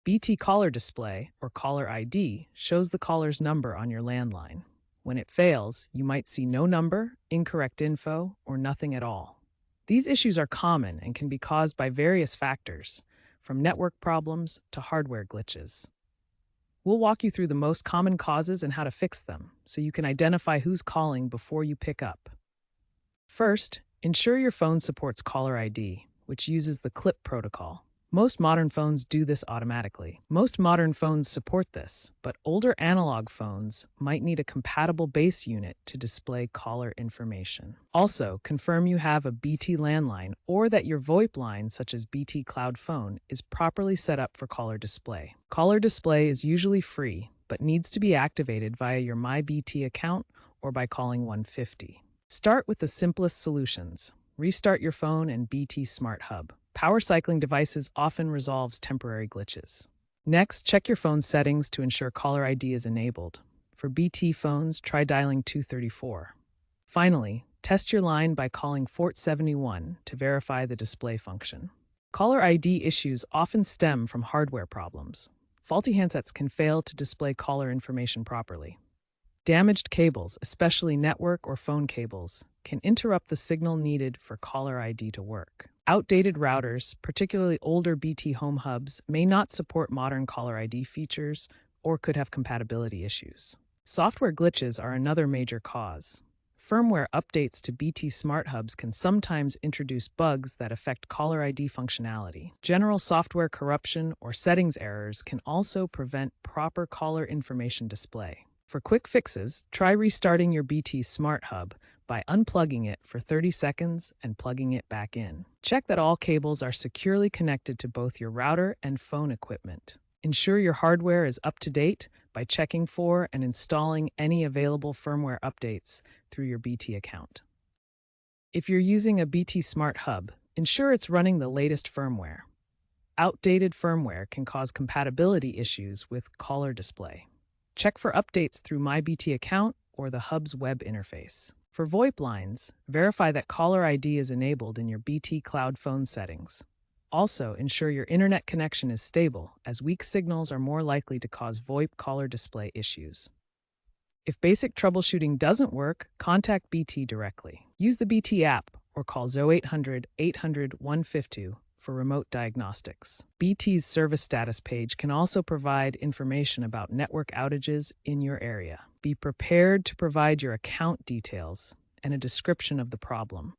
BT caller display, or caller ID, shows the caller's number on your landline. When it fails, you might see no number, incorrect info, or nothing at all. These issues are common and can be caused by various factors, from network problems to hardware glitches. We'll walk you through the most common causes and how to fix them, so you can identify who's calling before you pick up. First, ensure your phone supports caller ID, which uses the CLIP protocol. Most modern phones do this automatically. Most modern phones support this, but older analog phones might need a compatible base unit to display caller information. Also, confirm you have a BT landline or that your VoIP line, such as BT Cloud Phone, is properly set up for caller display. Caller display is usually free, but needs to be activated via your MyBT account or by calling 150. Start with the simplest solutions. Restart your phone and BT Smart Hub. Power cycling devices often resolves temporary glitches. Next, check your phone's settings to ensure caller ID is enabled. For BT phones, try dialing 234. Finally, test your line by calling Fort 71 to verify the display function. Caller ID issues often stem from hardware problems. Faulty handsets can fail to display caller information properly. Damaged cables, especially network or phone cables, can interrupt the signal needed for caller ID to work. Outdated routers, particularly older BT home hubs, may not support modern caller ID features or could have compatibility issues. Software glitches are another major cause. Firmware updates to BT smart hubs can sometimes introduce bugs that affect caller ID functionality. General software corruption or settings errors can also prevent proper caller information display. For quick fixes, try restarting your BT Smart Hub by unplugging it for 30 seconds and plugging it back in. Check that all cables are securely connected to both your router and phone equipment. Ensure your hardware is up to date by checking for and installing any available firmware updates through your BT account. If you're using a BT Smart Hub, ensure it's running the latest firmware. Outdated firmware can cause compatibility issues with caller display. Check for updates through MyBT account or the hub's web interface. For VoIP lines, verify that caller ID is enabled in your BT Cloud Phone settings. Also, ensure your internet connection is stable, as weak signals are more likely to cause VoIP caller display issues. If basic troubleshooting doesn't work, contact BT directly. Use the BT app or call 0800 800 152 for remote diagnostics. BT's service status page can also provide information about network outages in your area. Be prepared to provide your account details and a description of the problem.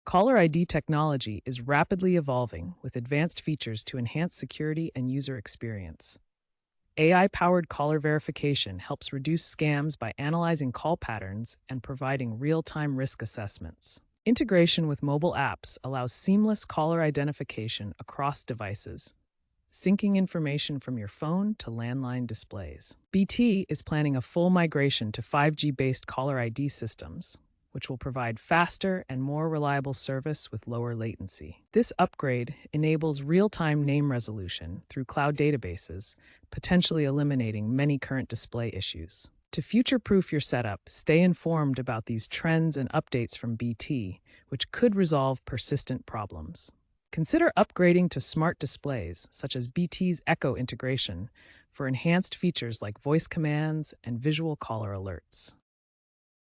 Caller ID technology is rapidly evolving with advanced features to enhance security and user experience. AI-powered caller verification helps reduce scams by analyzing call patterns and providing real-time risk assessments. Integration with mobile apps allows seamless caller identification across devices, syncing information from your phone to landline displays. BT is planning a full migration to 5G-based caller ID systems, which will provide faster and more reliable service with lower latency. This upgrade enables real-time name resolution through cloud databases, potentially eliminating many current display issues. To future-proof your setup, stay informed about these trends and updates from BT, which could resolve persistent problems. Consider upgrading to smart displays, such as BT's Echo integration, for enhanced features like voice commands and visual caller alerts.